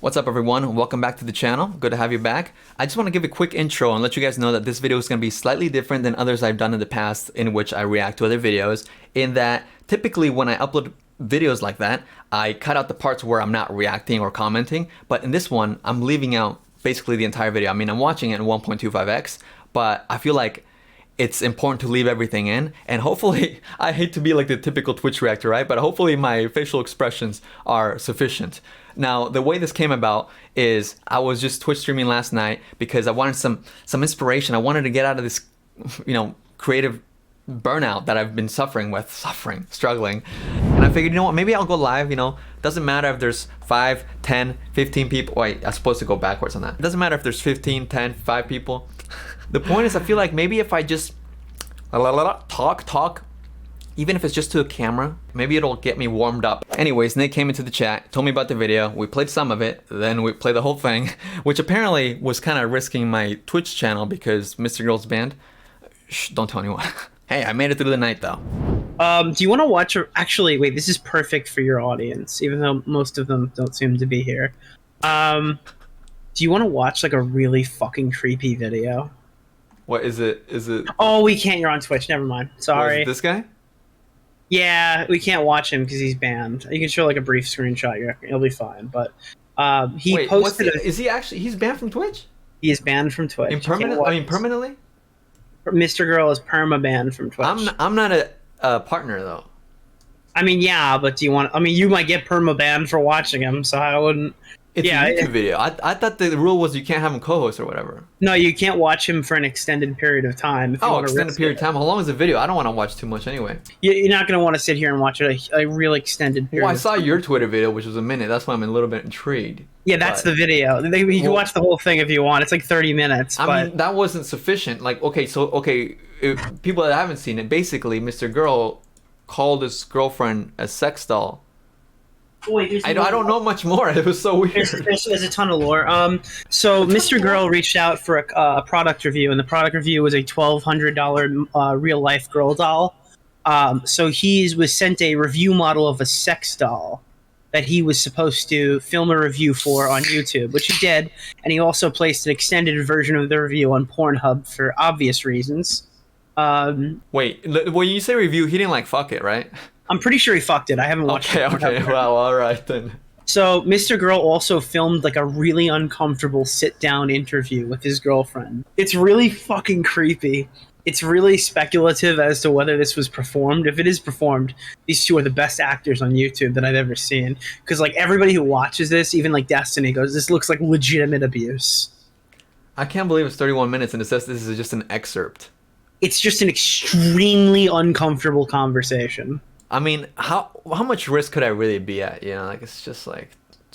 What's up everyone? Welcome back to the channel. Good to have you back. I just want to give a quick intro and let you guys know that this video is going to be slightly different than others I've done in the past in which I react to other videos, in that typically when I upload videos like that, I cut out the parts where I'm not reacting or commenting, but in this one, I'm leaving out basically the entire video. I mean, I'm watching it in 1.25x, but I feel like it's important to leave everything in, and hopefully, I hate to be like the typical Twitch reactor, right? But hopefully my facial expressions are sufficient. Now, the way this came about is I was just Twitch streaming last night because I wanted some inspiration. I wanted to get out of this, creative burnout that I've been struggling. And I figured, what, maybe I'll go live, doesn't matter if there's 5, 10, 15 people. Wait, I'm supposed to go backwards on that. It doesn't matter if there's 15, 10, 5 people. The point is, I feel like maybe if I just talk, even if it's just to a camera, maybe it'll get me warmed up. Anyways, Nick came into the chat, told me about the video. We played some of it, then we played the whole thing, which apparently was kind of risking my Twitch channel because MrGirl's banned. Shh, don't tell anyone. Hey, I made it through the night though. Do you want to watch? Actually, wait, this is perfect for your audience, even though most of them don't seem to be here. Do you want to watch like a really fucking creepy video? What is it? Oh, we can't. You're on Twitch. Never mind. Sorry. What, is it this guy? Yeah, we can't watch him because he's banned. You can show like a brief screenshot. You'll be fine. But he posted. Is he actually? He's banned from Twitch? He is banned from Twitch. Permanently? MrGirl is perma banned from Twitch. I'm not a partner though. I mean, yeah, but do you want? I mean, you might get perma banned for watching him, so I wouldn't. It's a YouTube video. I thought the rule was you can't have him co-host or whatever. No, you can't watch him for an extended period of time. Oh, extended period of time. How long is the video? I don't want to watch too much anyway. You're not going to want to sit here and watch a real extended period. Well, I saw your Twitter video, which was a minute. That's why I'm a little bit intrigued. Yeah, that's the video. You can watch the whole thing if you want. It's like 30 minutes. I mean, that wasn't sufficient. Like, if people that haven't seen it, basically, MrGirl called his girlfriend a sex doll. Wait, I don't know much more. It was so weird. There's a ton of lore. So MrGirl reached out for a product review, and the product review was a $1,200 real life girl doll. So he was sent a review model of a sex doll that he was supposed to film a review for on YouTube, which he did, and he also placed an extended version of the review on Pornhub for obvious reasons. Wait, when you say review, he didn't fuck it, right? I'm pretty sure he fucked it. I haven't watched it. Okay, well, all right then. So MrGirl also filmed a really uncomfortable sit-down interview with his girlfriend. It's really fucking creepy. It's really speculative as to whether this was performed. If it is performed, these two are the best actors on YouTube that I've ever seen. Because everybody who watches this, even Destiny, goes, this looks like legitimate abuse. I can't believe it's 31 minutes and it says this is just an excerpt. It's just an extremely uncomfortable conversation. I mean, how much risk could I really be at? It's just I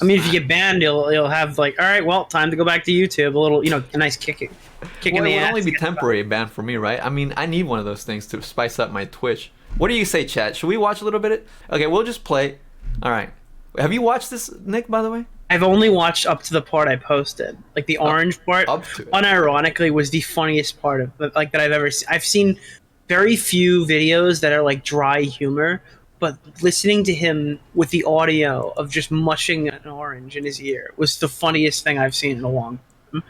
mean, if you get banned, you'll have all right, well, time to go back to YouTube. A little, a nice kick in the ass. It would only be temporary ban for me, right? I mean, I need one of those things to spice up my Twitch. What do you say, chat? Should we watch a little bit? Okay, we'll just play. All right. Have you watched this, Nick, by the way? I've only watched up to the part I posted. The orange part, unironically, was the funniest part of that I've ever seen. I've seen very few videos that are dry humor, but listening to him with the audio of just mushing an orange in his ear was the funniest thing I've seen in a long time.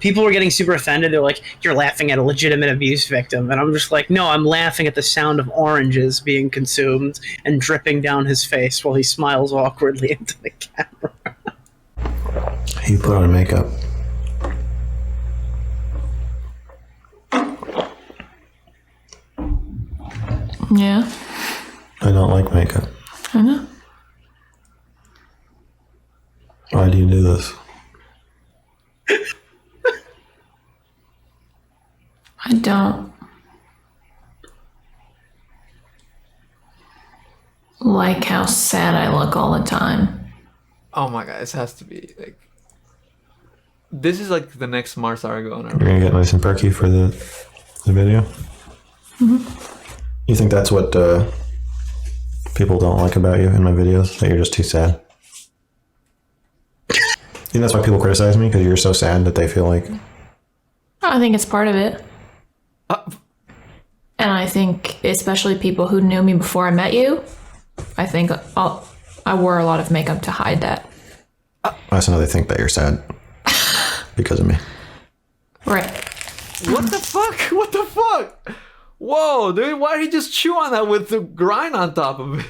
People were getting super offended. They're like, "You're laughing at a legitimate abuse victim," and I'm just like, "No, I'm laughing at the sound of oranges being consumed and dripping down his face while he smiles awkwardly into the camera." He put on makeup. Yeah. I don't like makeup. I know. Why do you do this? I don't like how sad I look all the time. Oh my god, this has to be this is the next Mars Argo. You're gonna get nice and perky for the video? Mm-hmm. You think that's what people don't like about you in my videos? That you're just too sad? You think that's why people criticize me? Because you're so sad that they feel like... I think it's part of it. And I think especially people who knew me before I met you, I think I wore a lot of makeup to hide that. That's how they think that you're sad because of me. Right. What the fuck? What the fuck? Whoa, dude, why did he just chew on that with the grind on top of it?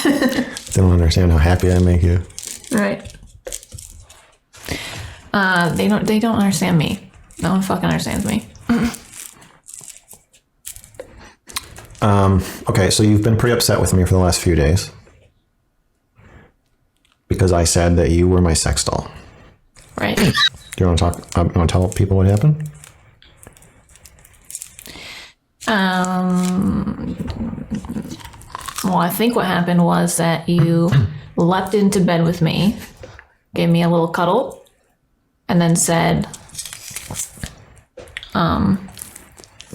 They don't understand how happy I make you. Right. They don't understand me. No one fucking understands me. Okay, so you've been pretty upset with me for the last few days because I said that you were my sex doll. Right. Do you want to talk? You want to tell people what happened? Well, I think what happened was that you leapt into bed with me, gave me a little cuddle, and then said,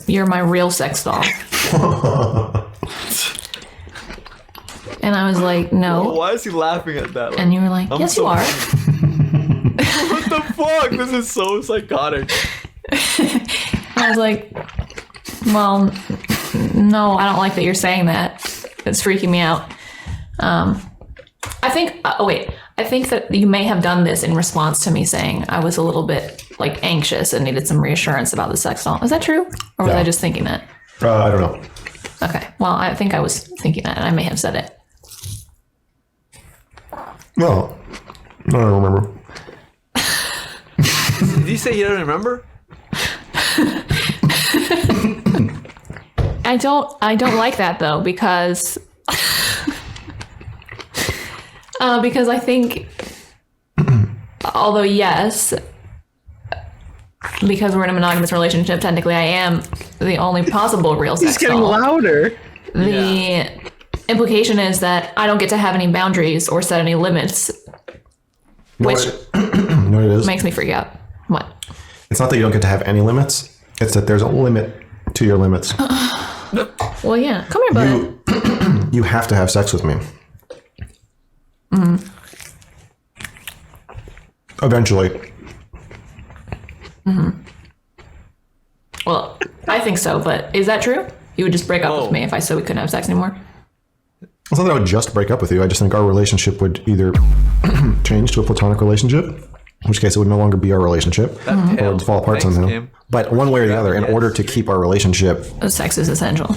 "You're my real sex doll." And I was like, "No." Why is he laughing at that? Like, And you were like, "Yes, you are." what the fuck? This is so psychotic. I was like, "Well, no, I don't like that you're saying that. It's freaking me out." I think, I think that you may have done this in response to me saying I was a little bit like anxious and needed some reassurance about the sex doll. Is that true? Or was I just thinking that? I don't know. Okay. Well, I think I was thinking that and I may have said it. No, I don't remember. Did you say you don't remember? I don't like that though, because because I think, although yes, because we're in a monogamous relationship, technically I am the only possible real sex He's getting doll. louder. The implication is that I don't get to have any boundaries or set any limits, which No, it is. makes me freak out. What? It's not that you don't get to have any limits. It's that there's a limit to your limits. Well, yeah. Come here, bud. You have to have sex with me. Mm-hmm. Eventually. Mm-hmm. Well, I think so, but is that true? You would just break up with me if I said we couldn't have sex anymore? It's not that I would just break up with you. I just think our relationship would either change to a platonic relationship, in which case it would no longer be our relationship, or it would fall apart somehow. Kim. But one way or the other, in order to keep our relationship, Sex is essential.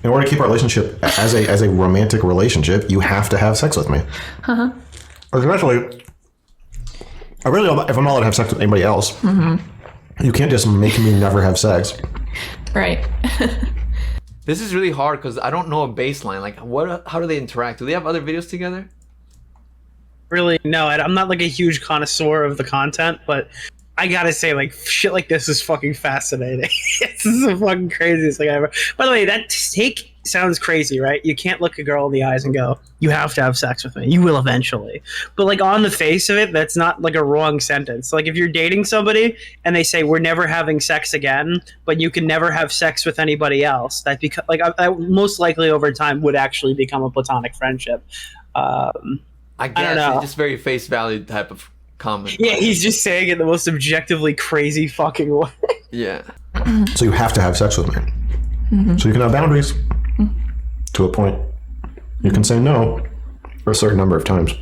in order to keep our relationship as a romantic relationship, you have to have sex with me. Uh-huh. Especially, if I'm not allowed to have sex with anybody else, you can't just make me never have sex. Right. This is really hard because I don't know a baseline. Like, how do they interact? Do they have other videos together? Really, no, I'm not like a huge connoisseur of the content, but I gotta say, like, shit like this is fucking fascinating. This is the fucking craziest thing I ever. By the way, that take sounds crazy, right? You can't look a girl in the eyes and go, "You have to have sex with me. You will eventually." But like on the face of it, that's not like a wrong sentence. Like if you're dating somebody and they say, "We're never having sex again," but you can never have sex with anybody else, that I most likely over time would actually become a platonic friendship. I guess don't know. it's just very face value type of comment. Yeah, he's just saying it the most objectively crazy fucking way. Yeah. So you have to have sex with me. So you can have boundaries to a point. You can say no for a certain number of times.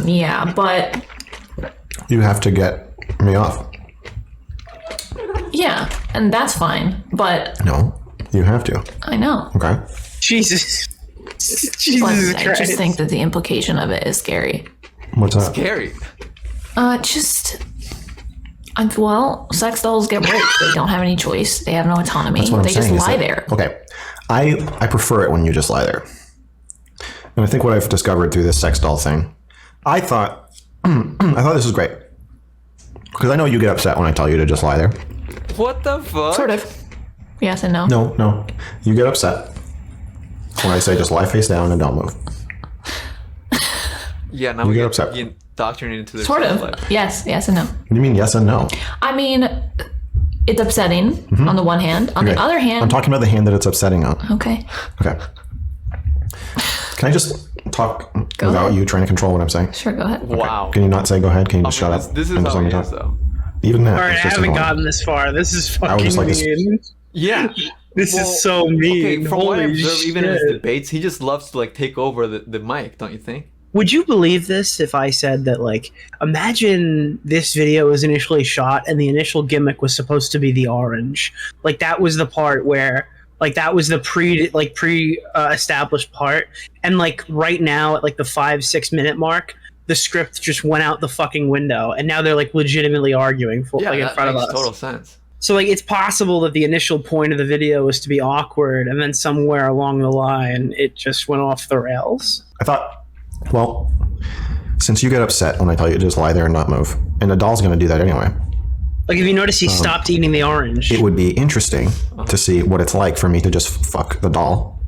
Yeah, but You have to get me off. yeah, and that's fine. But No, you have to. I know. Okay. Jesus. But Jesus I Christ. just think that the implication of it is scary. What's that? Scary. Well, sex dolls get raped. They don't have any choice. They have no autonomy. That's what I'm They just saying is lie that- there. Okay. I prefer it when you just lie there. And I think what I've discovered through this sex doll thing, I thought this was great. Because I know you get upset when I tell you to just lie there. What the fuck? Sort of. Yes and no. No. You get upset when I say just lie face down and don't move. Yeah, now You we get get upset. indoctrinated into their Sort sex of. life. Yes and no. What do you mean yes and no? I mean, it's upsetting on the one hand. On Okay. the other hand, I'm talking about the hand that it's upsetting on. okay. Okay. Can I just talk Go without ahead. you trying to control what I'm saying? Sure, go ahead. Wow. Can you not say go ahead? Can you just shut up? This is and just how let me he talk? is, though. Even that. All right, it's I just haven't annoying. gotten this far. This is fucking just like this- mean. Yeah. This Well, is so mean. Okay, from what I Holy observe, even in his shit. debates, he just loves to like take over the mic, don't you think? Would you believe this if I said that, like, imagine this video was initially shot and the initial gimmick was supposed to be the orange? Like, that was the part where, like, that was the established part. And, like, right now at, like, the 5-6 minute mark, the script just went out the fucking window. And now they're, like, legitimately arguing for, like, in that front of makes us. total sense. So, like, it's possible that the initial point of the video was to be awkward, and then somewhere along the line, it just went off the rails. I thought, well, since you get upset when I tell you to just lie there and not move, and the doll's going to do that anyway, Like, if you notice, he stopped eating the orange. it would be interesting to see what it's like for me to just fuck the doll.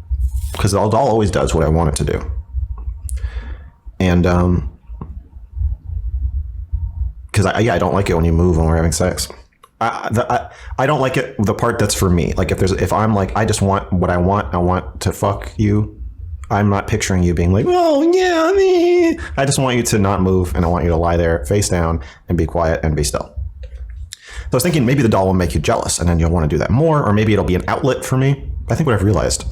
Because the doll always does what I want it to do. And, because I don't like it when you move when we're having sex. I don't like it, the part that's for me. Like, if I'm like, I just want what I want to fuck you, I'm not picturing you being like, oh yeah, me. I just want you to not move, and I want you to lie there face down and be quiet and be still. So I was thinking maybe the doll will make you jealous, and then you'll want to do that more, or maybe it'll be an outlet for me. I think what I've realized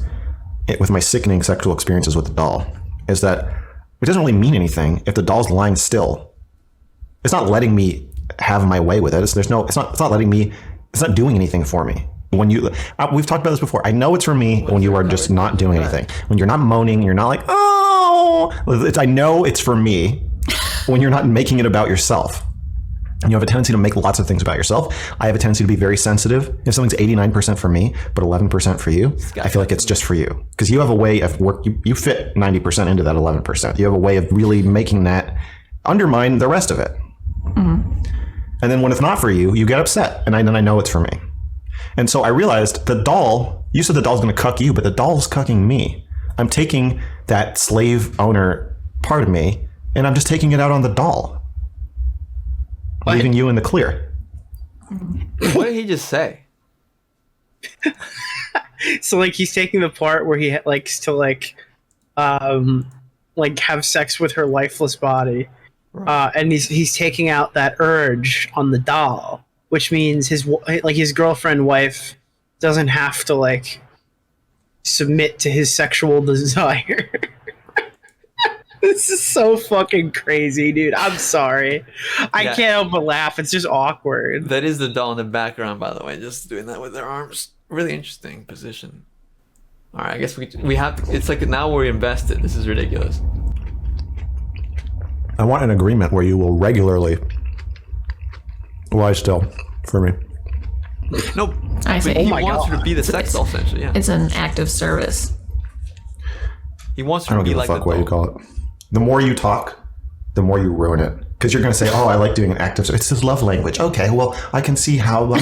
with my sickening sexual experiences with the doll is that it doesn't really mean anything if the doll's lying still. It's not letting me have my way with it. It's not letting me. It's not doing anything for me. When we've talked about this before. I know it's for me when you are just not doing anything. When you're not moaning, you're not like, oh. I know it's for me when you're not making it about yourself. You have a tendency to make lots of things about yourself. I have a tendency to be very sensitive. If something's 89% for me, but 11% for you, I feel like it's just for you. Because you have a way of work. You fit 90% into that 11%. You have a way of really making that undermine the rest of it. Mm-hmm. And then when it's not for you, you get upset. And then I know it's for me. And so I realized the doll, you said the doll's going to cuck you, but the doll's cucking me. I'm taking that slave owner part of me, and I'm just taking it out on the doll. Leaving you in the clear. What did he just say? So, like, he's taking the part where he likes to, like have sex with her lifeless body. Right. And he's taking out that urge on the doll, which means his girlfriend wife doesn't have to, like, submit to his sexual desire. This is so fucking crazy, dude. I'm sorry. I can't help but laugh. It's just awkward. That is the doll in the background, by the way, just doing that with their arms. Really interesting position. All right, I guess we have to. It's like now we're invested. This is ridiculous. I want an agreement where you will regularly lie still for me. No, I see. he Oh my wants God. her to be the sex doll, essentially. Yeah, It's an act of service. he wants I her don't to be give a like fuck the what you doll. call it. The more you talk, the more you ruin it. Because you're going to say, oh, I like doing an active. It's his love language. Okay, well, I can see how.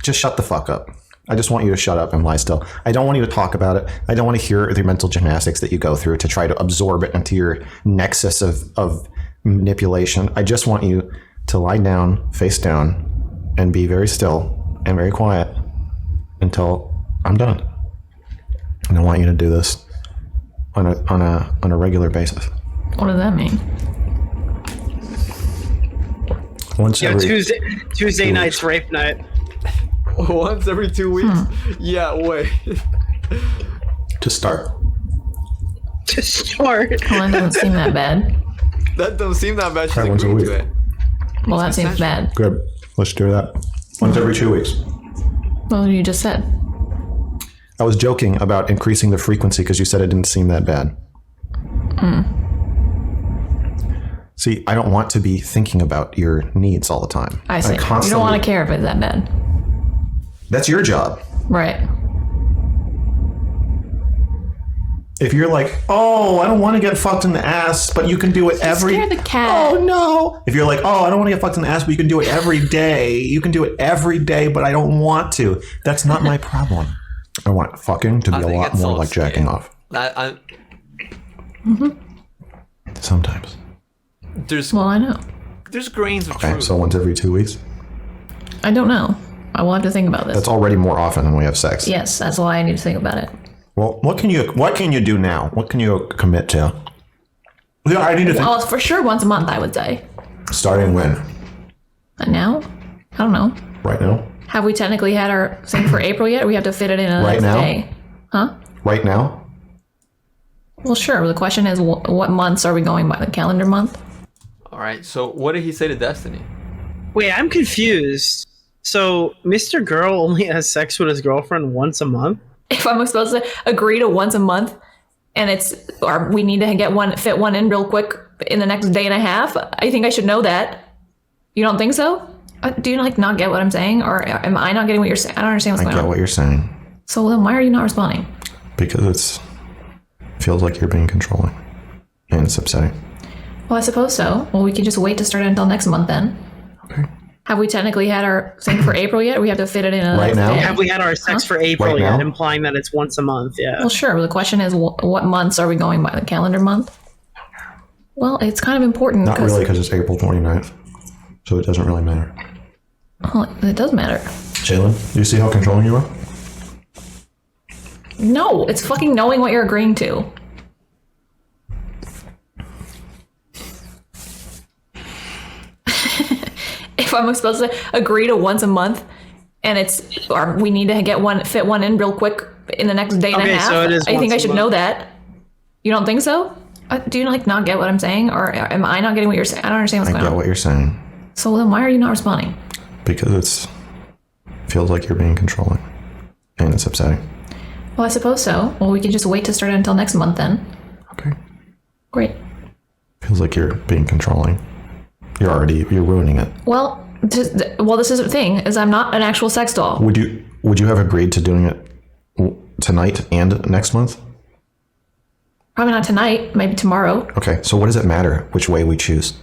Just shut the fuck up. I just want you to shut up and lie still. I don't want you to talk about it. I don't want to hear the mental gymnastics that you go through to try to absorb it into your nexus of manipulation. I just want you to lie down, face down, and be very still and very quiet until I'm done. And I want you to do this on a regular basis. What does that mean? Once Yeah, every Tuesday night's rape night. Once every 2 weeks. Yeah, wait. to start. To start. Well, that doesn't seem that bad. That don't seem that bad. She's Right, once a agreeing week. to it. Well, that seems bad. Good. Let's do that. Once every 2 weeks. Well, you just said. I was joking about increasing the frequency because you said it didn't seem that bad. See, I don't want to be thinking about your needs all the time. I see. You don't want to care if it's that bad. That's your job. Right. If you're like, oh, I don't want to get fucked in the ass, but you can do it every... Scare the cat. Oh, no. If you're like, oh, I don't want to get fucked in the ass, but you can do it every day. You can do it every day, but I don't want to. That's not my problem. I want fucking to be a think lot it's more all like jacking off. Sometimes. There's Well, I know. grains of Okay, truth. so once every 2 weeks? I don't know. I will have to think about this. That's already more often than we have sex. Yes, that's why I need to think about it. Well, what can you do now? What can you commit to? Yeah, I need to think. Well, for sure once a month, I would say. Starting when? Now? I don't know. Right now? Have we technically had our thing for April yet? Or we have to fit it in a Right next now? day? Huh? Right now? Well, sure. The question is, what months are we going by? The calendar month? All right. So what did he say to Destiny? Wait, I'm confused. So Mr. Girl only has sex with his girlfriend once a month? If I'm supposed to agree to once a month, and or we need to fit one in real quick in the next day and a half, I think I should know that. You don't think so? Do you not get what I'm saying, or am I not getting what you're saying? I don't understand what's going on. I get what you're saying. So then, why are you not responding? Because it feels like you're being controlling, and it's upsetting. Well, I suppose so. Well, we can just wait to start it until next month then. Okay. Have we technically had our thing for April yet? Or we have to fit it in a Right now? day? Have we had our sex for April Right yet? now? Implying that it's once a month, yeah. Well, sure. The question is, what months are we going by? The calendar month? Well, it's kind of important. Not really, because it's April 29th. So it doesn't really matter. Well, it does matter. Shaelyn, do you see how controlling you are? No, it's fucking knowing what you're agreeing to. If I'm supposed to agree to once a month, and or we need to fit one in real quick in the next day and a half, so it is I think once I a should month. know that. You don't think so? Do you not get what I'm saying, or am I not getting what you're saying? I don't understand what's I going get on. what you're saying. So then, why are you not responding? Because it feels like you're being controlling, and it's upsetting. Well, I suppose so. Well, we can just wait to start it until next month then. Okay. Great. Feels like you're being controlling. You're ruining it. Well, this is the thing, is I'm not an actual sex doll. Would you have agreed to doing it tonight and next month? Probably not tonight, maybe tomorrow. Okay, so what does it matter which way we choose?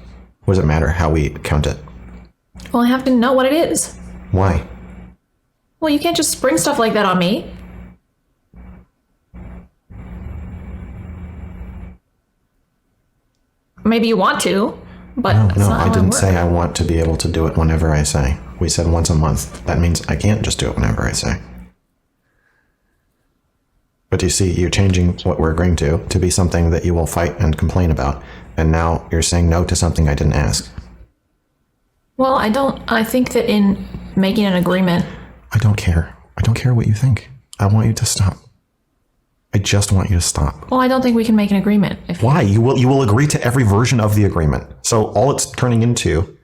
What does it matter how we count it? Well, I have to know what it is. Why? Well, you can't just spring stuff like that on me. Maybe you want to, but it's No, not how I didn't work. say I want to be able to do it whenever I say. We said once a month. That means I can't just do it whenever I say. But you see, you're changing what we're agreeing to be something that you will fight and complain about. And now you're saying no to something I didn't ask. Well, I think that in making an agreement, I don't care. I don't care what you think. I want you to stop. I just want you to stop. well, I don't think we can make an agreement. Why? You will agree to every version of the agreement. So all it's turning into,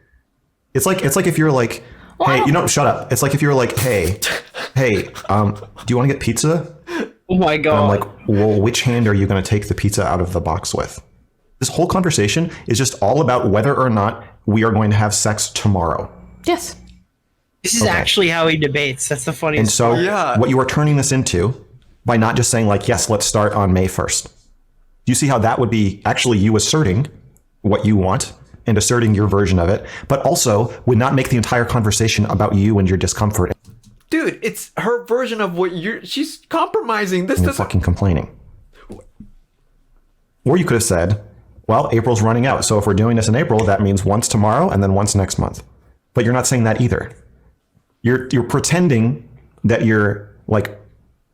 it's like if you're like, hey, shut up. It's like if you're like, hey, do you want to get pizza? Oh my god. And I'm like, well, which hand are you going to take the pizza out of the box with? This whole conversation is just all about whether or not we are going to have sex tomorrow. Yes. This is actually how he debates. That's the funniest And so Yeah. what you are turning this into by not just saying like, yes, let's start on May 1st. Do you see how that would be actually you asserting what you want and asserting your version of it, but also would not make the entire conversation about you and your discomfort Dude, it's her version of what she's compromising. This and you're doesn't. fucking complaining. Or you could have said, well, April's running out. So if we're doing this in April, that means once tomorrow and then once next month. But you're not saying that either. You're pretending that you're like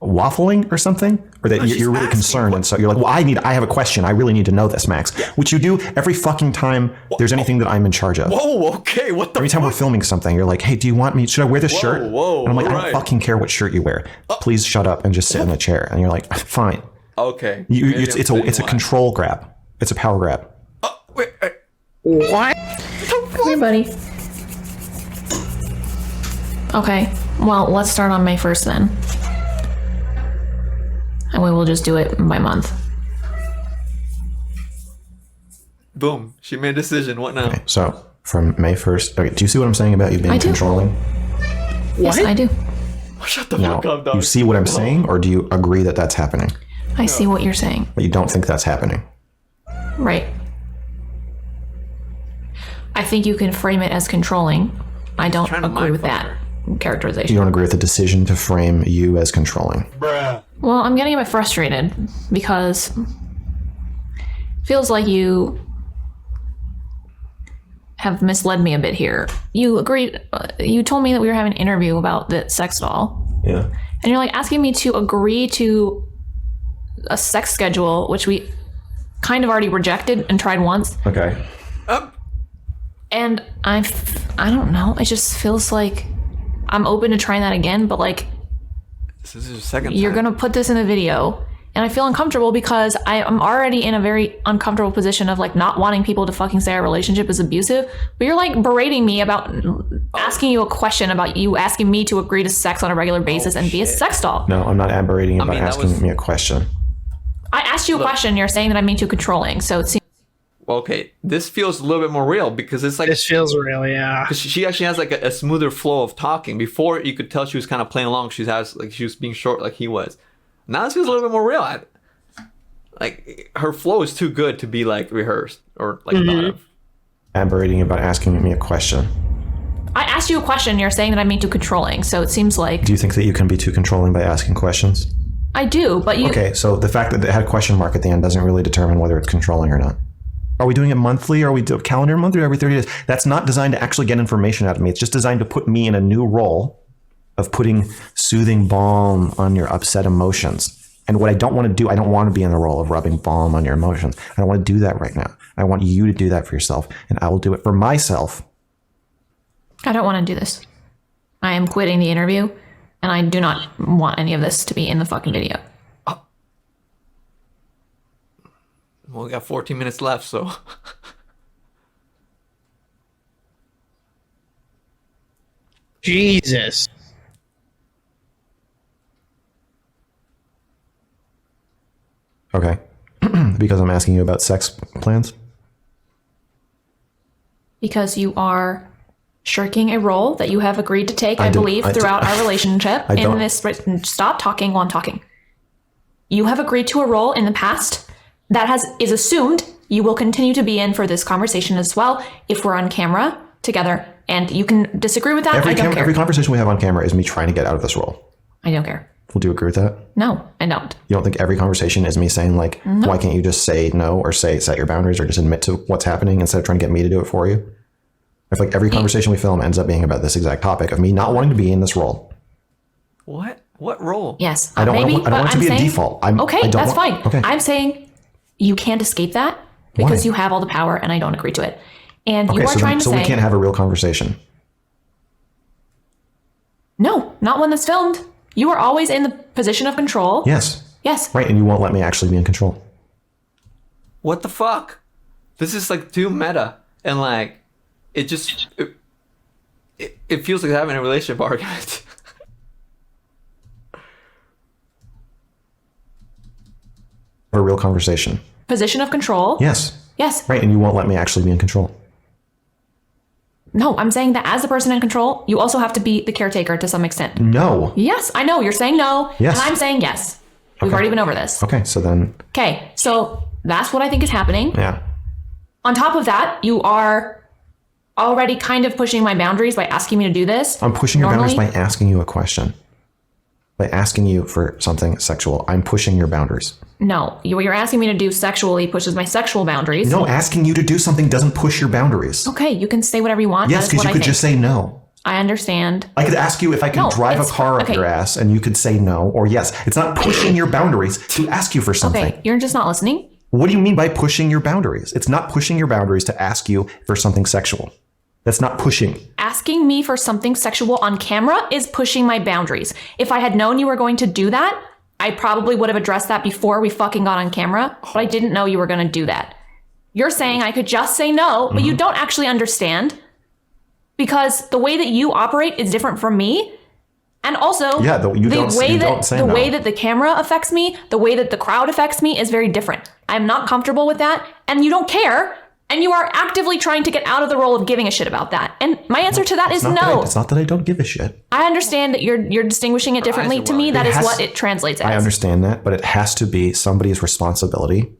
waffling or something, or that she's you're really asking concerned. And so you're like, well, I have a question. I really need to know this, Max, which you do every fucking time there's anything that I'm in charge of. Whoa, okay, what the Every time we're filming something, you're like, hey, do you want me? Should I wear this shirt? whoa, and I'm like, I alright. don't fucking care what shirt you wear. Please shut up and just sit in the chair. And you're like, fine. Okay. It's a control grab. It's a power grab. Wait, What? Hey, buddy. Okay. Well, let's start on May 1st then. And we will just do it by month. boom. She made a decision. What now? Okay, so from May 1st, okay, do you see what I'm saying about you being I do. controlling? Yes, I do. Shut the Now, fuck up, dog. you see what I'm saying, or do you agree that that's happening? I see what you're saying. But you don't think that's happening? Right. I think you can frame it as controlling. I don't Trying to agree with mindfuck that You characterization. don't agree with the decision to frame you as controlling? Well, I'm getting a bit frustrated because it feels like you have misled me a bit here. You agreed, you told me that we were having an interview about the sex doll, Yeah. and you're like asking me to agree to a sex schedule, which we kind of already rejected and tried once. Okay. And I don't know. It just feels like I'm open to trying that again, but like, This is your second you're time. going to put this in the video. And I feel uncomfortable because I'm already in a very uncomfortable position of like not wanting people to fucking say our relationship is abusive. But you're like berating me about asking you a question about you asking me to agree to sex on a regular basis and be a sex doll. No, I'm not berating you about asking me a question. I asked you a question. You're saying that I'm being too controlling. So it seems. Okay, this feels a little bit more real because it's like This feels real, yeah. because she actually has like a smoother flow of talking. Before you could tell she was kind of playing along. She was being short like he was. Now this feels a little bit more real. Like her flow is too good to be like rehearsed or like thought of. I'm berating you about asking me a question. I asked you a question. You're saying that I'm being too controlling. So it seems like. Do you think that you can be too controlling by asking questions? I do, but you. Okay, so the fact that it had a question mark at the end doesn't really determine whether it's controlling or not. Are we doing it monthly? Are we doing calendar month or every 30 days? That's not designed to actually get information out of me. It's just designed to put me in a new role of putting soothing balm on your upset emotions. And what I don't want to do, I don't want to be in the role of rubbing balm on your emotions. I don't want to do that right now. I want you to do that for yourself, and I will do it for myself. I don't want to do this. I am quitting the interview, and I do not want any of this to be in the fucking video. Well, we got 14 minutes left, so. Jesus. Okay. Because I'm asking you about sex plans? Because you are shirking a role that you have agreed to take, I believe, throughout our relationship. Stop talking while I'm talking. You have agreed to a role in the past that is assumed you will continue to be in for this conversation as well if we're on camera together. And you can disagree with that. I don't care. Every conversation we have on camera is me trying to get out of this role. I don't care. Would you agree with that? No, I don't. You don't think every conversation is me saying like, why can't you just say no or set your boundaries or just admit to what's happening instead of trying to get me to do it for you? I feel like every conversation we film ends up being about this exact topic of me not wanting to be in this role. What role? Yes. I don't want it to be a default. That's fine. Okay. I'm saying you can't escape that because you have all the power and I don't agree to it. And you are trying to say... So we can't have a real conversation. No, not one that's filmed. You are always in the position of control. Yes. Yes. Right, and you won't let me actually be in control. What the fuck? This is like too meta. And like, it just... It feels like having a relationship argument. A real conversation. Position of control. Yes. Yes. Right, and you won't let me actually be in control. No, I'm saying that as the person in control, you also have to be the caretaker to some extent. No. Yes, I know. You're saying no. Yes. And I'm saying yes. We've already been over this. Okay, so then... Okay, so that's what I think is happening. Yeah. On top of that, you are already kind of pushing my boundaries by asking me to do this. I'm pushing your boundaries by asking you a question. By asking you for something sexual. I'm pushing your boundaries. No, what you're asking me to do sexually pushes my sexual boundaries. No, asking you to do something doesn't push your boundaries. Okay, you can say whatever you want. Yes, because you could just say no. I understand. I could ask you if I could drive a car up your ass and you could say no or yes. It's not pushing your boundaries to ask you for something. Okay, you're just not listening. What do you mean by pushing your boundaries? It's not pushing your boundaries to ask you for something sexual. That's not pushing. Asking me for something sexual on camera is pushing my boundaries. If I had known you were going to do that, I probably would have addressed that before we fucking got on camera, but I didn't know you were going to do that. You're saying I could just say no, but you don't actually understand because the way that you operate is different from me. And also, the way that the camera affects me, the way that the crowd affects me is very different. I'm not comfortable with that, and you don't care. And you are actively trying to get out of the role of giving a shit about that. And my answer to that is no. It's not that I don't give a shit. I understand that you're distinguishing it differently. To me, that is what it translates as. I understand that, but it has to be somebody's responsibility.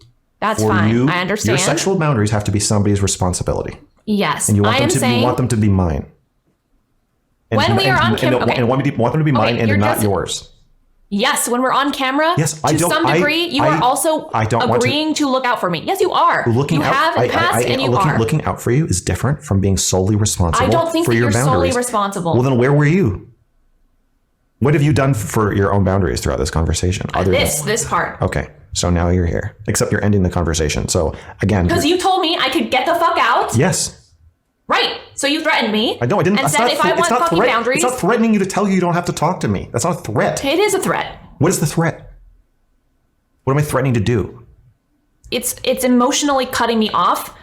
That's fine. I understand. Your sexual boundaries have to be somebody's responsibility. Yes. And you want them to be mine. When we are on camera. And want them to be mine and not yours. Yes, when we're on camera, to some degree, you are also agreeing to look out for me. Yes, you are. Looking out for you is different from being solely responsible for your boundaries. I don't think that you're solely responsible. Well, then where were you? What have you done for your own boundaries throughout this conversation? This part. Okay. So now you're here. Except you're ending the conversation. So again, Because you told me I could get the fuck out. yes. Right. So you threatened me. I know I didn't. And That's said not if I want fucking boundaries. It's not threatening you to tell you don't have to talk to me. That's not a threat. It is a threat. What is the threat? What am I threatening to do? It's emotionally cutting me off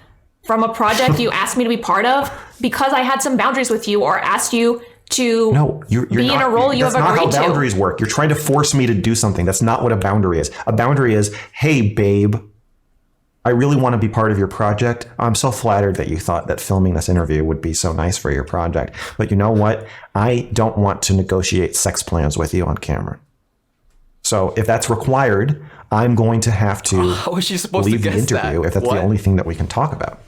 from a project you asked me to be part of because I had some boundaries with you or asked you to you're be not, in a role you have agreed to. That's not how boundaries work. You're trying to force me to do something. That's not what a boundary is. A boundary is, hey, babe, I really want to be part of your project. I'm so flattered that you thought that filming this interview would be so nice for your project. But you know what? I don't want to negotiate sex plans with you on camera. So if that's required, I'm going to have to How was she supposed leave to the guess interview that? if that's What? the only thing that we can talk about.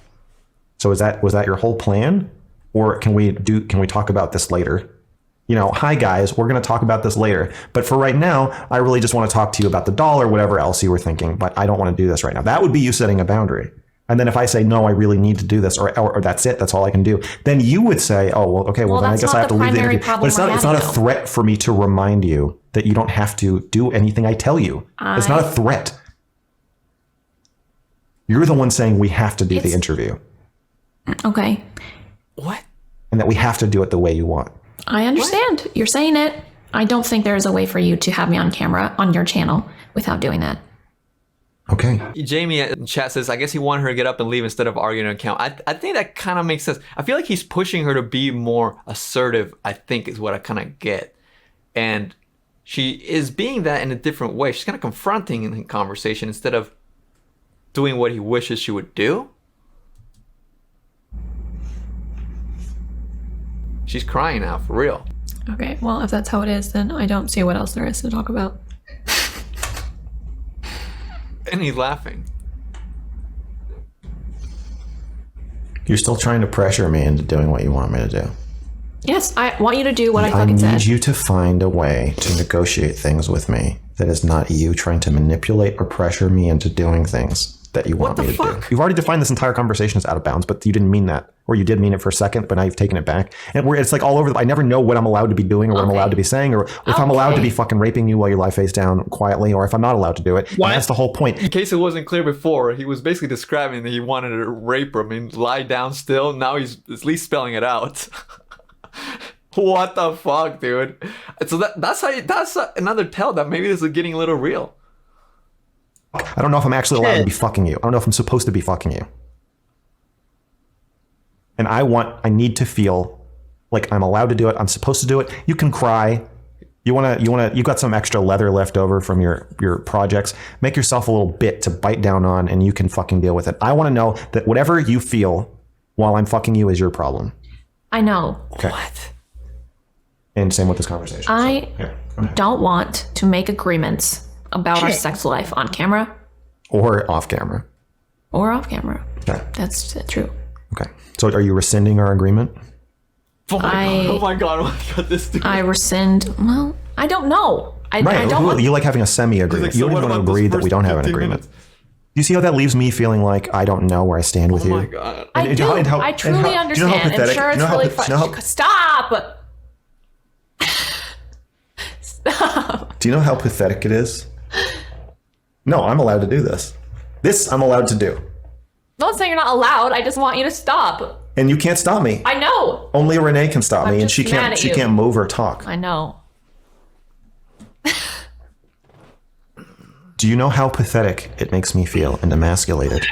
So was that your whole plan? Or can we talk about this later? You know, hi guys, we're going to talk about this later. But for right now, I really just want to talk to you about the doll or whatever else you were thinking, but I don't want to do this right now. That would be you setting a boundary. And then if I say, no, I really need to do this, or that's it, that's all I can do, then you would say, oh, well, okay, well then I that's guess I not have to the leave the primary interview. problem But it's we're not a having, though. threat for me to remind you that you don't have to do anything I tell you. It's not a threat. You're the one saying we have to do the interview. Okay. What? And that we have to do it the way you want. I understand. You're saying it. I don't think there is a way for you to have me on camera on your channel without doing that. Okay. Jamie in chat says, I guess he wanted her to get up and leave instead of arguing an account. I think that kind of makes sense. I feel like he's pushing her to be more assertive, I think is what I kind of get. And she is being that in a different way. She's kind of confronting in the conversation instead of doing what he wishes she would do. She's crying now, for real. Okay, well, if that's how it is, then I don't see what else there is to talk about. And he's laughing. You're still trying to pressure me into doing what you want me to do. Yes, I want you to do what I I fucking need said. you to find a way to negotiate things with me that is not you trying to manipulate or pressure me into doing things that you want What me the to do. fuck? You've already defined this entire conversation as out of bounds, but you didn't mean that. Or you did mean it for a second, but now you've taken it back. And it's like all over. I never know what I'm allowed to be doing or what I'm allowed to be saying or if I'm allowed to be fucking raping you while you lie face down quietly or if I'm not allowed to do it. And that's the whole point. In case it wasn't clear before, he was basically describing that he wanted to rape her. I mean, lie down still. Now he's at least spelling it out. What the fuck, dude? So that's another tell that maybe this is getting a little real. I don't know if I'm actually allowed to be fucking you. I don't know if I'm supposed to be fucking you. And I need to feel like I'm allowed to do it. I'm supposed to do it. You can cry. You got some extra leather left over from your projects. Make yourself a little bit to bite down on and you can fucking deal with it. I want to know that whatever you feel while I'm fucking you is your problem. I know. Okay. What? And same with this conversation. I Here, go ahead. don't want to make agreements about our sex life on camera Or off camera. or off camera. Okay. That's true. Okay. So are you rescinding our agreement? Oh my god, oh my god, this dude. I rescind. Well, I don't know. I don't want. You like having a semi-agreement. He's like, you so don't what even want about to agree those that we don't have an 15 agreement. minutes? You see how that leaves me feeling like I don't know where I stand with you? Oh my god. I do. I truly understand. And sure, it's really fun. Stop. Stop. Do you know how pathetic it is? No, I'm allowed to do this. This I'm allowed to do. Don't say you're not allowed. I just want you to stop. And you can't stop me. I know. Only Renee can stop me, and just she mad can't. at She you. can't move or talk. I know. Do you know how pathetic it makes me feel and emasculated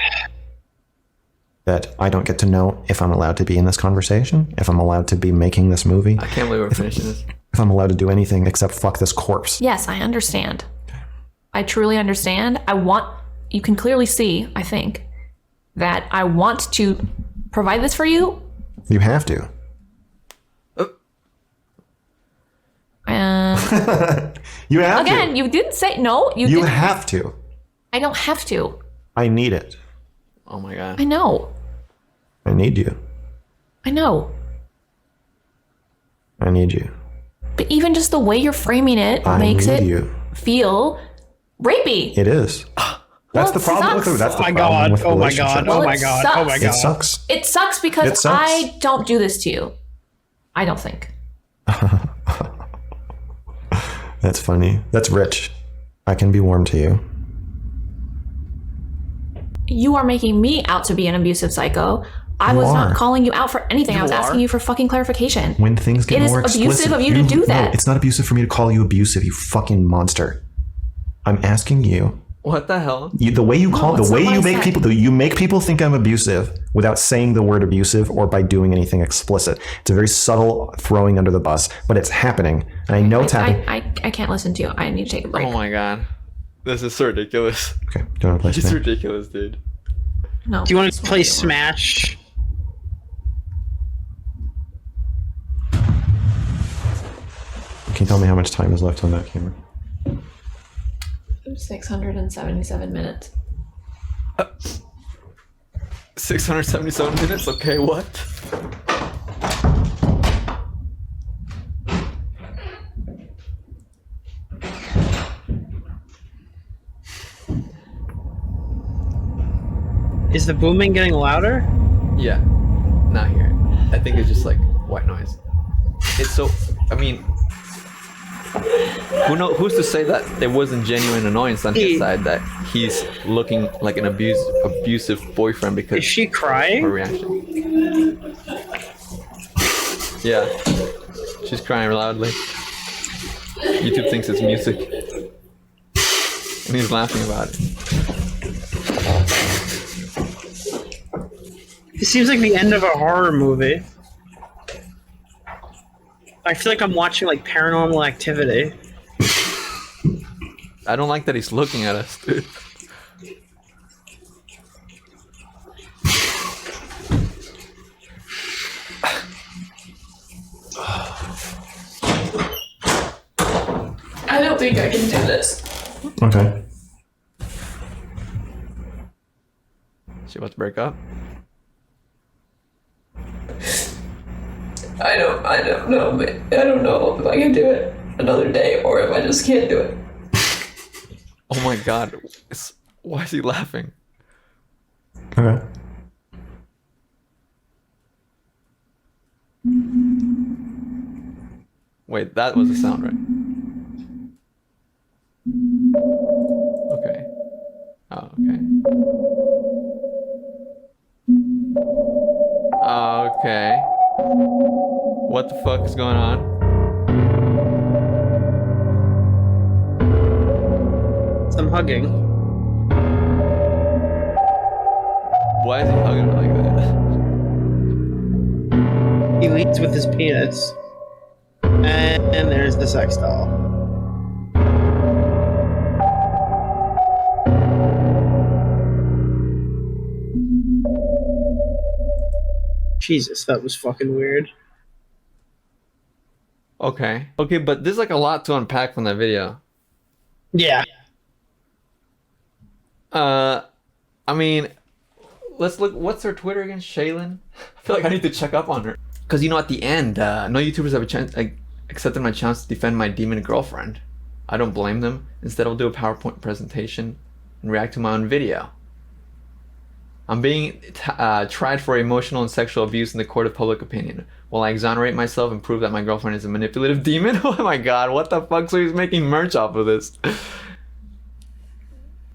that I don't get to know if I'm allowed to be in this conversation, if I'm allowed to be making this movie, I can't believe we're finishing this. if I'm allowed to do anything except fuck this corpse? Yes, I understand. I truly understand. You can clearly see, I think, that I want to provide this for you. You have to. You have Again, to. you didn't say no. You You didn't. have to. I don't have to. I need it. Oh my god. I know. I need you. I know. I need you. But even just the way you're framing it I makes need it you. feel rapey. It is. That's it the problem with sucks. it. That's the Oh my problem god. with Oh my relationships. god. Well, Oh my it god. Oh my sucks. god. It sucks. It sucks because It sucks. I don't do this to you. I don't think. That's funny. That's rich. I can be warm to you. you are making me out to be an abusive psycho. I was not calling you out for anything. I was asking you for fucking clarification. When things get more explicit, it is abusive of you to do that. No, it's not abusive for me to call you abusive, you fucking monster. I'm asking you. What the hell? The way you make people think I'm abusive without saying the word abusive or by doing anything explicit. It's a very subtle throwing under the bus, but it's happening, and I know it's happening. I can't listen to you. I need to take a break. Oh my god, this is so ridiculous. Okay, do you want to play It's Smash? ridiculous, dude. No. Do you want to play Smash? Can you tell me how much time is left on that camera? 677 minutes. 677 minutes? Okay, what? Is the booming getting louder? Yeah, not here. I think it's just like white noise. It's so, I mean, who's to say that there wasn't genuine annoyance on his side, that he's looking like an abusive boyfriend because is she crying? Her reaction. Yeah, she's crying loudly. YouTube thinks it's music, and he's laughing about it. It seems like the end of a horror movie. I feel like I'm watching like Paranormal Activity. I don't like that he's looking at us, dude. I don't think I can do this. Okay. She about to break up? I don't know, but I don't know if I can do it another day or if I just can't do it. Oh my god, why is he laughing? Okay. Wait, that was the sound, right? Okay. Oh, okay. Okay. What the fuck is going on? Some hugging. Why is he hugging me like that? He leads with his penis. And there's the sex doll. Jesus, that was fucking weird. Okay. Okay, but there's like a lot to unpack from that video. Yeah. I mean, let's look. What's her Twitter again? Shaelyn? I feel like I need to check up on her. Because, you know, at the end, no YouTubers have a chance, accepted my chance to defend my demon girlfriend. I don't blame them. Instead, I'll do a PowerPoint presentation and react to my own video. I'm being tried for emotional and sexual abuse in the court of public opinion. Will I exonerate myself and prove that my girlfriend is a manipulative demon? Oh my god, what the fuck? So he's making merch off of this.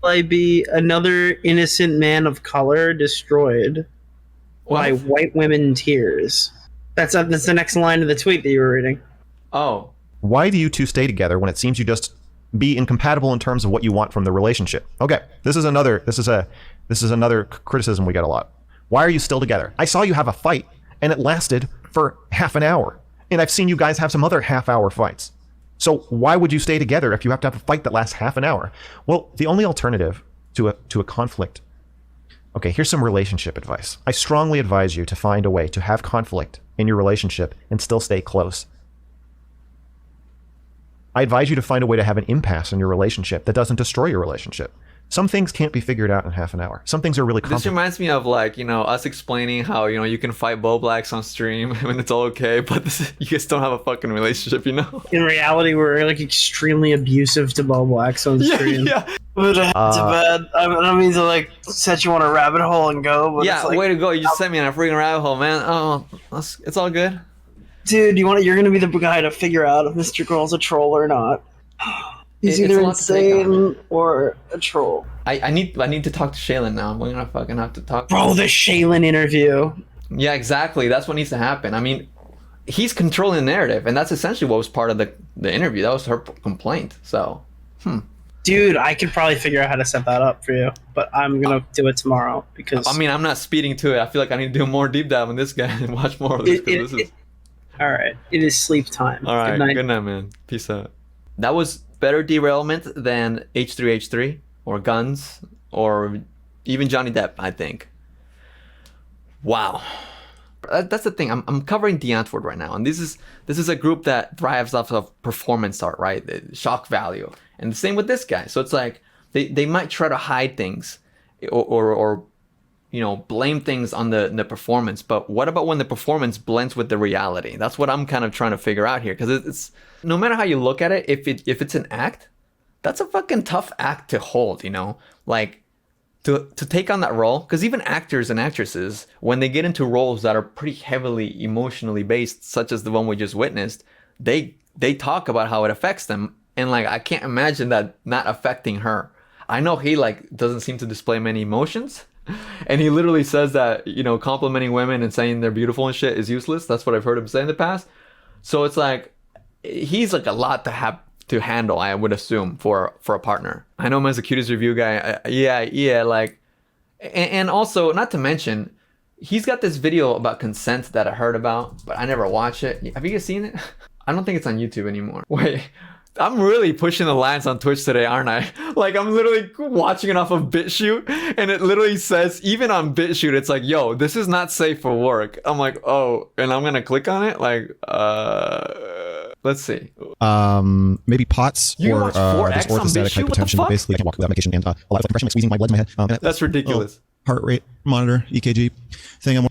Will I be another innocent man of color destroyed by white women tears? That's the next line of the tweet that you were reading. Oh. Why do you two stay together when it seems you just be incompatible in terms of what you want from the relationship? Okay, this is another criticism we get a lot. Why are you still together? I saw you have a fight and it lasted for half an hour. And I've seen you guys have some other half-hour fights. So why would you stay together if you have to have a fight that lasts half an hour? Well, the only alternative to a conflict. Okay, here's some relationship advice. I strongly advise you to find a way to have conflict in your relationship and still stay close. I advise you to find a way to have an impasse in your relationship that doesn't destroy your relationship. Some things can't be figured out in half an hour. Some things are really complicated. This reminds me of, like, you know, us explaining how, you know, you can fight Bo Blacks on stream and it's all okay, but you guys don't have a fucking relationship, you know? In reality, we're like extremely abusive to Bo Blacks on stream. Yeah. But I have to bed. I don't mean to like set you on a rabbit hole and go. But Yeah, it's like, way to go. You just sent me on a freaking rabbit hole, man. Oh, it's all good. Dude, you're gonna be the guy to figure out if MrGirl's a troll or not. He's it's either a lot to take on. insane or a troll. I need to talk to Shaelyn now. We're gonna fucking have to talk. Bro, the Shaelyn interview. Yeah, exactly. That's what needs to happen. I mean, he's controlling the narrative, and that's essentially what was part of the interview. That was her complaint. So, Dude, I could probably figure out how to set that up for you, but I'm gonna do it tomorrow because. I mean, I'm not speeding to it. I feel like I need to do more deep dive on this guy and watch more of this. All right, it is sleep time. All right, good night, man. Peace out. That was better derailment than H3H3 or Guns or even Johnny Depp, I think. Wow. That's the thing. I'm covering Deantwoord right now, and this is a group that thrives off of performance art, right? The shock value, and the same with this guy. So it's like they might try to hide things, or blame things on the performance. But what about when the performance blends with the reality? That's what I'm kind of trying to figure out here, because it's no matter how you look at it, if it's an act, that's a fucking tough act to hold. Like. To take on that role, because even actors and actresses, when they get into roles that are pretty heavily emotionally based, such as the one we just witnessed, they talk about how it affects them, and like I can't imagine that not affecting her. I know he like doesn't seem to display many emotions, and he literally says that complimenting women and saying they're beautiful and shit is useless. That's what I've heard him say in the past. So it's like he's like a lot to have to handle, I would assume, for a partner. I know him as a Cuties review guy. Yeah, like, and also, not to mention, he's got this video about consent that I heard about, but I never watched it. Have you guys seen it? I don't think it's on YouTube anymore. Wait, I'm really pushing the lines on Twitch today, aren't I? Like, I'm literally watching it off of BitChute, and it literally says, even on BitChute, it's like, yo, this is not safe for work. I'm like, oh, and I'm gonna click on it, like, let's see. Maybe POTS You or watch 4X just on orthostatic BitChute? What the hypertension. fuck? Basically, I can't walk without medication, and a lot of compression, like squeezing my blood in my head. And That's ridiculous. Heart rate monitor, EKG thing.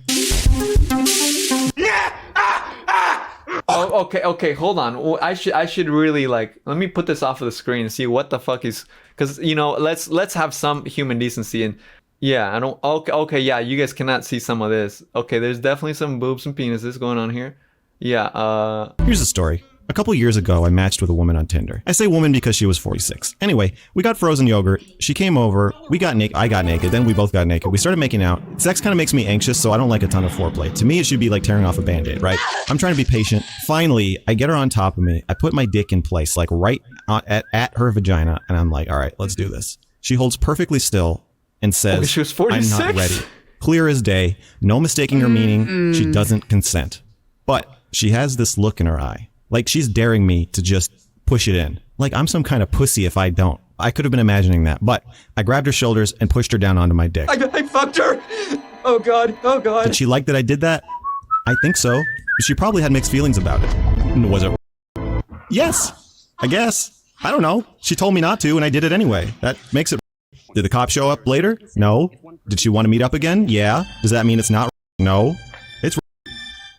Oh, okay, hold on. Well, I should really like, let me put this off of the screen and see what the fuck is, because let's have some human decency. And yeah, I don't. Okay, yeah, you guys cannot see some of this. Okay, there's definitely some boobs and penises going on here. Yeah. Here's the story. A couple years ago, I matched with a woman on Tinder. I say woman because she was 46. Anyway, we got frozen yogurt. She came over. We got naked. I got naked. Then we both got naked. We started making out. Sex kind of makes me anxious, so I don't like a ton of foreplay. To me, it should be like tearing off a Band-Aid, right? I'm trying to be patient. Finally, I get her on top of me. I put my dick in place, like right at her vagina, and I'm like, all right, let's do this. She holds perfectly still and says, she was 46? I'm not ready. Clear as day. No mistaking her meaning. She doesn't consent. But she has this look in her eye. Like she's daring me to just push it in. Like I'm some kind of pussy if I don't. I could have been imagining that. But I grabbed her shoulders and pushed her down onto my dick. I fucked her! Oh god. Did she like that I did that? I think so. She probably had mixed feelings about it. Was it? Yes. I guess. I don't know. She told me not to and I did it anyway. That makes it. Did the cop show up later? No. Did she want to meet up again? Yeah. Does that mean it's not? No. It's.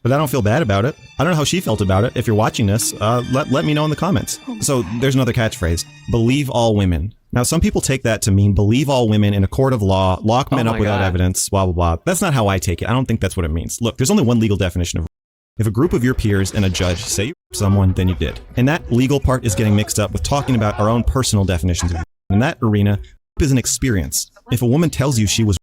But I don't feel bad about it. I don't know how she felt about it. If you're watching this, let me know in the comments. So there's another catchphrase. Believe all women. Now, some people take that to mean believe all women in a court of law, lock men up without evidence, blah, blah, blah. That's not how I take it. I don't think that's what it means. Look, there's only one legal definition of if a group of your peers and a judge say you someone, then you did. And that legal part is getting mixed up with talking about our own personal definitions of in that arena is an experience. If a woman tells you she was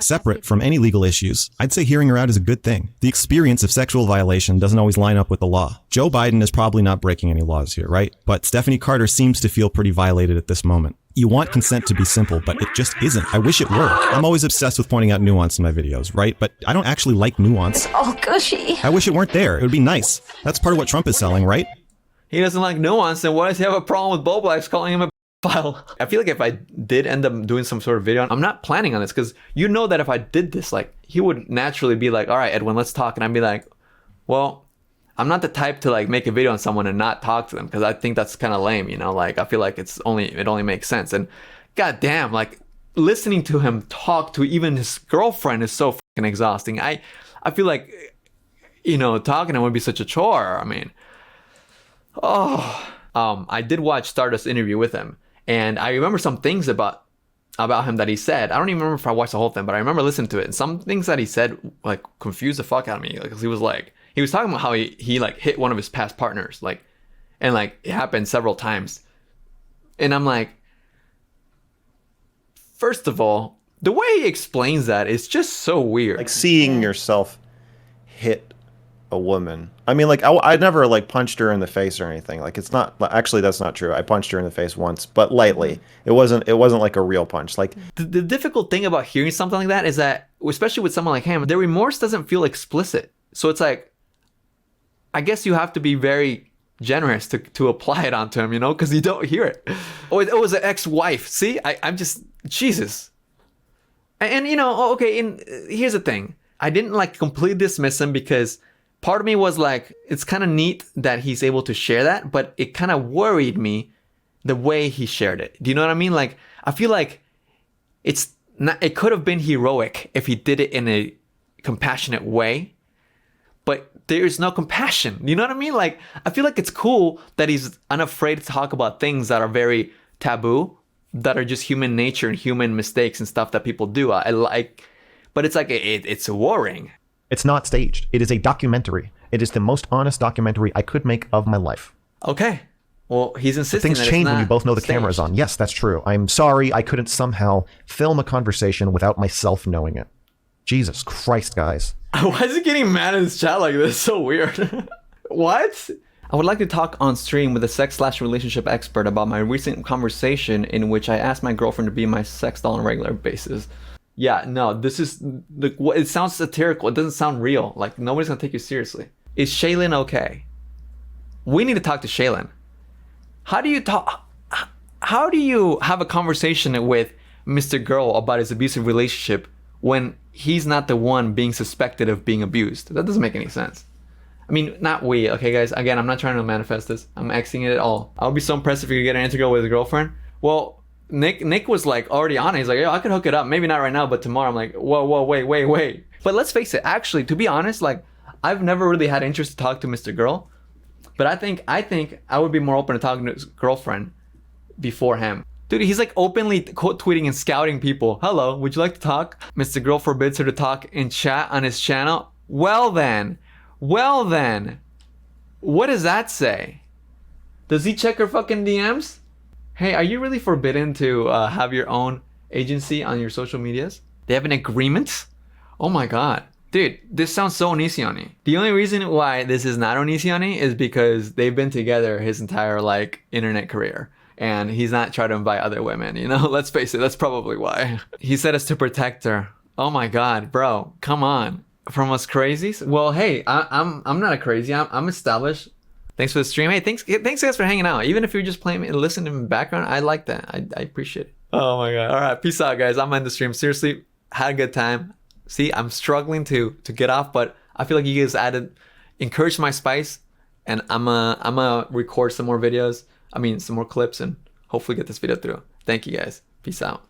separate from any legal issues, I'd say hearing her out is a good thing. The experience of sexual violation doesn't always line up with the law. Joe Biden is probably not breaking any laws here, right? But Stephanie Carter seems to feel pretty violated at this moment. You want consent to be simple, but it just isn't. I wish it were. I'm always obsessed with pointing out nuance in my videos, right? But I don't actually like nuance. Oh, gushy. I wish it weren't there. It would be nice. That's part of what Trump is selling, right? He doesn't like nuance, then why does he have a problem with Bob Blacks calling him a file? I feel like if I did end up doing some sort of video, I'm not planning on this, because you know that if I did this, like, he would naturally be like, all right, Edwin, let's talk. And I'd be like, well, I'm not the type to like make a video on someone and not talk to them, because I think that's kind of lame, you know? Like, I feel like it only makes sense. And goddamn, like, listening to him talk to even his girlfriend is so fucking exhausting. I feel like, you know, talking to him would be such a chore. I mean, I did watch Stardust's interview with him, and I remember some things about him that he said. I don't even remember if I watched the whole thing, but I remember listening to it, and some things that he said like confused the fuck out of me. Like, he was talking about how he like hit one of his past partners, like, and like it happened several times. And I'm like, first of all, the way he explains that is just so weird. Like seeing yourself hit a woman. I mean, like I never like punched her in the face or anything. Like it's not actually that's not true. I punched her in the face once, but lightly. It wasn't like a real punch. Like the difficult thing about hearing something like that is that, especially with someone like him, their remorse doesn't feel explicit. So it's like, I guess you have to be very generous to apply it onto him, you know, because you don't hear it. Oh, it was an ex-wife. See, I'm just Jesus. And you know, okay. And here's the thing: I didn't like completely dismiss him because part of me was like, it's kind of neat that he's able to share that, but it kind of worried me the way he shared it. Do you know what I mean? Like, I feel like it's not, it could have been heroic if he did it in a compassionate way, but there's no compassion. You know what I mean? Like, I feel like it's cool that he's unafraid to talk about things that are very taboo, that are just human nature and human mistakes and stuff that people do. I like, but it's like, it's worrying. It's not staged. It is a documentary. It is the most honest documentary I could make of my life. Okay. Well, he's insisting Things change when you both know the staged. camera's on. Yes, that's true. I'm sorry I couldn't somehow film a conversation without myself knowing it. Jesus Christ, guys. Why is he getting mad in his chat like this? So weird. What? I would like to talk on stream with a sex/relationship expert about my recent conversation in which I asked my girlfriend to be my sex doll on a regular basis. Yeah, no, this is, it sounds satirical. It doesn't sound real. Like, nobody's gonna take you seriously. Is Shaelyn okay? We need to talk to Shaelyn. How do you have a conversation with Mr. Girl about his abusive relationship when he's not the one being suspected of being abused? That doesn't make any sense. I mean, not we, okay guys? Again, I'm not trying to manifest this. I'm Xing it at all. I would be so impressed if you could get an integral with a girlfriend. Well, Nick was like already on it. He's like, yo, I could hook it up. Maybe not right now, but tomorrow. I'm like, whoa, wait. But let's face it, actually, to be honest, like, I've never really had interest to talk to Mr. Girl. But I think I would be more open to talking to his girlfriend before him. Dude, he's like openly quote tweeting and scouting people. Hello, would you like to talk? Mr. Girl forbids her to talk in chat on his channel. Well then. What does that say? Does he check her fucking DMs? Hey, are you really forbidden to have your own agency on your social medias? They have an agreement? Oh my god. Dude, this sounds so Onision-y. The only reason why this is not Onision-y is because they've been together his entire, like, internet career. And he's not trying to invite other women, you know? Let's face it, that's probably why. He said it's to protect her. Oh my god, bro, come on. From us crazies? Well, hey, I'm not a crazy. I'm established. Thanks for the stream. Hey, thanks guys for hanging out. Even if you're just playing and listening in the background, I like that. I appreciate it. Oh my god. All right, peace out, guys. I'm in the stream. Seriously, had a good time. See, I'm struggling to get off, but I feel like you guys encouraged my spice, and I'm gonna record some more videos. I mean, some more clips, and hopefully get this video through. Thank you guys. Peace out.